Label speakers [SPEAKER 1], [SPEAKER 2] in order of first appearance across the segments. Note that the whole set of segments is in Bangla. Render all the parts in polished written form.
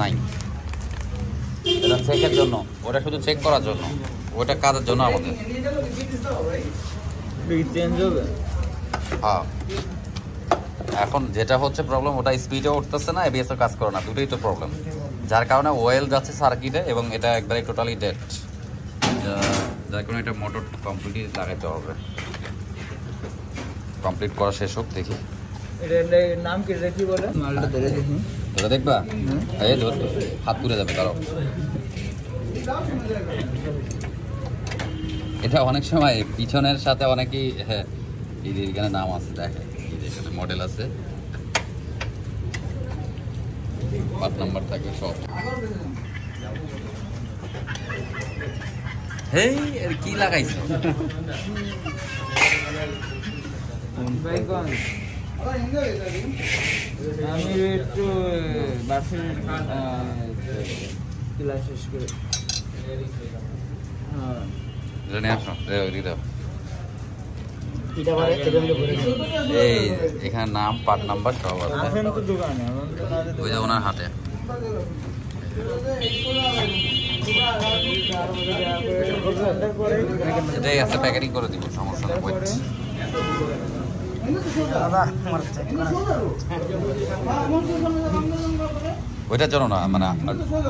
[SPEAKER 1] নাই, এটা চেকের জন্য, ওটা শুধু চেক করার জন্য, ওটা কাজের জন্য আমাদের। হ্যাঁ, এখন যেটা হচ্ছে প্রবলেম, ওটা স্পিডে উঠতেছে না, এবিএস এর কাজ করে না, দুটোই তো প্রবলেম, যার কারণে ওয়েল যাচ্ছে সার্কিটে এবং এটা একবারে টোটালি ডেড, যার কারণে এটা মোটর কমপ্লিটলি লাগাইতে হবে। কমপ্লিট করা শেষ হোক, দেখি
[SPEAKER 2] নাম কি বলে, মালটা ধরে দেখি,
[SPEAKER 1] ধরে দেখবা, এই ধর হাত পুড়ে যাবে কারো। এটা অনেক সময় পিছনের সাথে অনেকেই, হ্যাঁ এখানে নাম আছে, দেখে এখানে মডেল আছে, পার্ট নাম্বার থাকে সব। হেই এর কি লাগাইছো?
[SPEAKER 2] আমি একটু বাসের ক্লাস শেষ করে
[SPEAKER 1] এই এখানে নাম পার্ট নাম্বার সব আছে ওই যে ওনার হাতে। এটাই আছে, প্যাকেটিং করে দিব, সমস্যা নেই। ওইটার জন্য না, মানে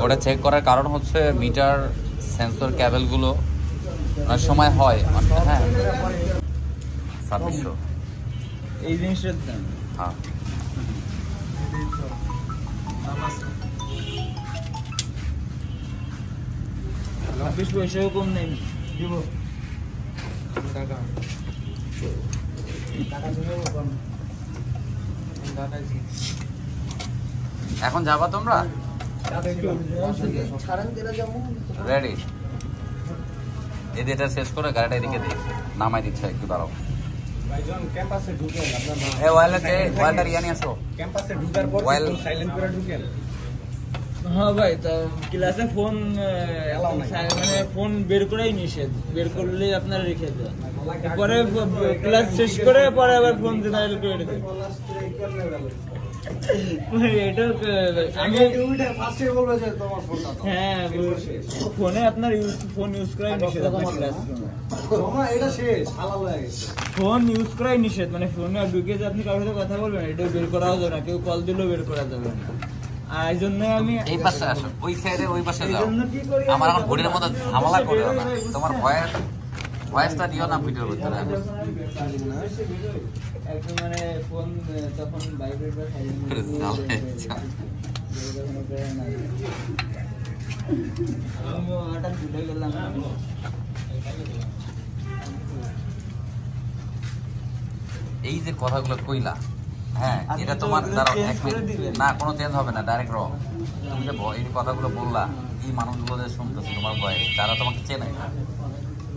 [SPEAKER 1] ওটা চেক করার কারণ হচ্ছে মিটার সেন্সর ক্যাবেলগুলো অনেক সময় হয়, হ্যাঁ 2600
[SPEAKER 2] এই জিনিসটার দাম।
[SPEAKER 1] হ্যাঁ
[SPEAKER 2] পয়সাও কম নেই দিব টাকা।
[SPEAKER 1] এখন যাবা তোমরা? রেডি? এই এটা শেষ করে গাড়িটা এদিকে দিই, নামাই দিচ্ছে, একটু দাঁড়াও।
[SPEAKER 2] হ্যাঁ ভাই, তো ক্লাসে ফোন মানে ফোন বের করাই নিষেধ, বের করলে আপনার রেখে দেন, পরে ক্লাস শেষ করে পরে আবার ফোন জেনারেল করে দেন। হ্যাঁ ফোনে আপনার ফোন ইউজ করাই নিষেধ, ফোন ইউজ করাই নিষেধ, মানে ফোনে ঢুকে যে আপনি কারোর সাথে কথা বলবেন এটা বের করাও যাবে না, কেউ কল দিলেও বের করা যাবে না। আর এই জন্য আমি
[SPEAKER 1] এই পাশে আসো, ওই সাইডে ওই পাশে যাও। আমার এখন ঘড়ির মতো ঝামেলা করে না, তোমার ভয়েসটা দিও না ভিডিওর ভিতরে।
[SPEAKER 2] একদম মানে ফোন তখন ভাইব্রেট বা সাইলেন্ট ভুলে গেলাম।
[SPEAKER 1] এই যে কথাগুলো কইলা, হ্যাঁ এটা তোমার দ্বারা না কোনো চেঞ্জ হবে না, ডাইরেক্ট রং। তুমি যে এই কথাগুলো বললা, এই মানুষগুলো যে শুনতেছে তোমার ভয়েস, যারা তোমাকে চেনে,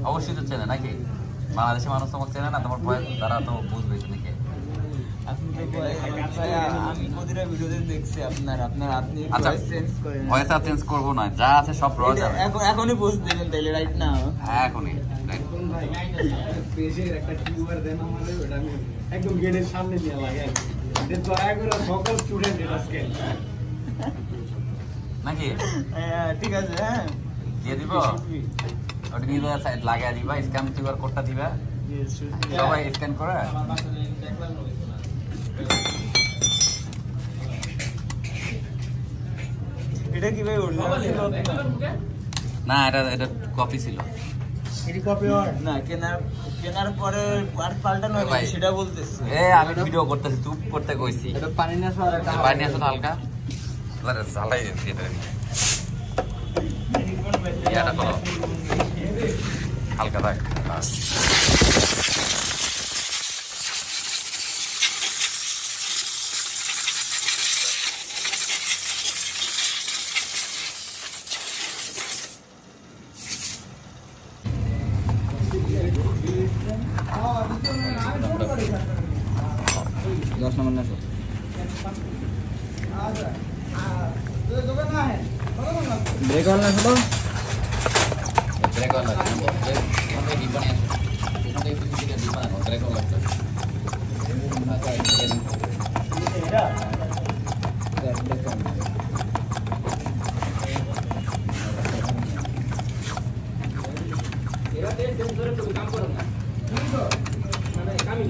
[SPEAKER 1] অবশ্যই তো চেনে নাকি? বাংলাদেশের মানুষ তোমাকে চেনে না, তোমার ভয়েস তারা তো বুঝবে নাকি? ভয়েস আর চেঞ্জ করবো না, যা আছে সব রয়ে যাবে।
[SPEAKER 2] এখনই বুঝ দেবেন তাইলে, রাইট না?
[SPEAKER 1] এখনই
[SPEAKER 3] একদম গেটের সামনে নিয়ে লাগে সকল স্টুডেন্ট এটা স্ক্যান
[SPEAKER 1] নাকি?
[SPEAKER 2] ঠিক আছে, হ্যাঁ
[SPEAKER 1] দিয়ে দিব, ওটা নিয়ে সাইড লাগিয়ে দিবা, স্ক্যান কিউআর কোডটা দিবা, সবাই স্ক্যান করে।
[SPEAKER 2] এটা কি ভাই অরিজিনাল ছিল
[SPEAKER 1] না? এটা কপি ছিল।
[SPEAKER 2] না কেনার পরে আর পাল্টানো হয় সেটা বলতেছি।
[SPEAKER 1] আমি ভিডিও করতেছি, চুপ করতে কইছি।
[SPEAKER 2] পানি নিয়ে আসো,
[SPEAKER 1] পানি নিয়ে আসো তো হালকা, জ্বালাই দিচ্ছি এটা হালকা থাক।
[SPEAKER 2] दस नंबर ना ब्रेक वाला छोड़ो,
[SPEAKER 1] ब्रेक वाला ब्रेक वाला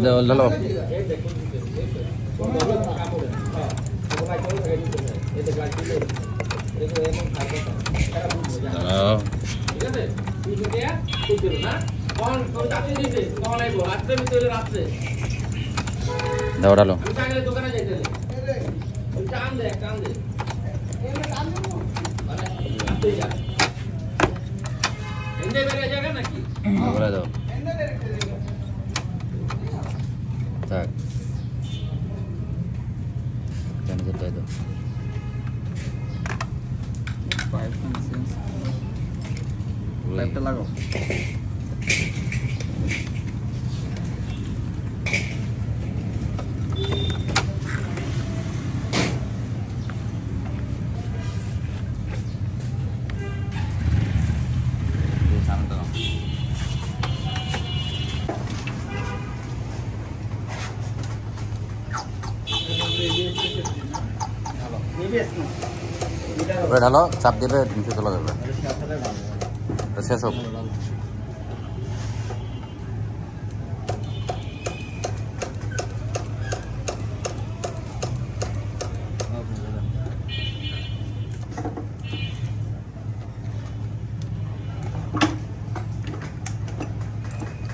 [SPEAKER 1] লো দাও ডালো বলে দাও থাক কেন যেটাই দাও
[SPEAKER 2] লাইটটা লাগাও
[SPEAKER 1] ঢালো চাপ দিলে নিচে চলে যাবে শেষ হোক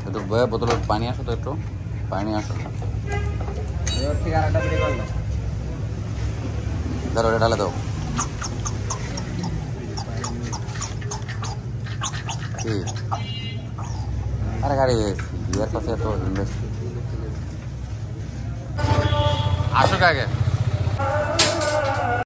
[SPEAKER 1] একটু বয়ে বোতলে পানি আসো তো একটু পানি আসো ধরো এটা ঢালে দাও কি আরে গাড়ি বিয়ের পাশে তো ইনভেস্ট আসুক আগে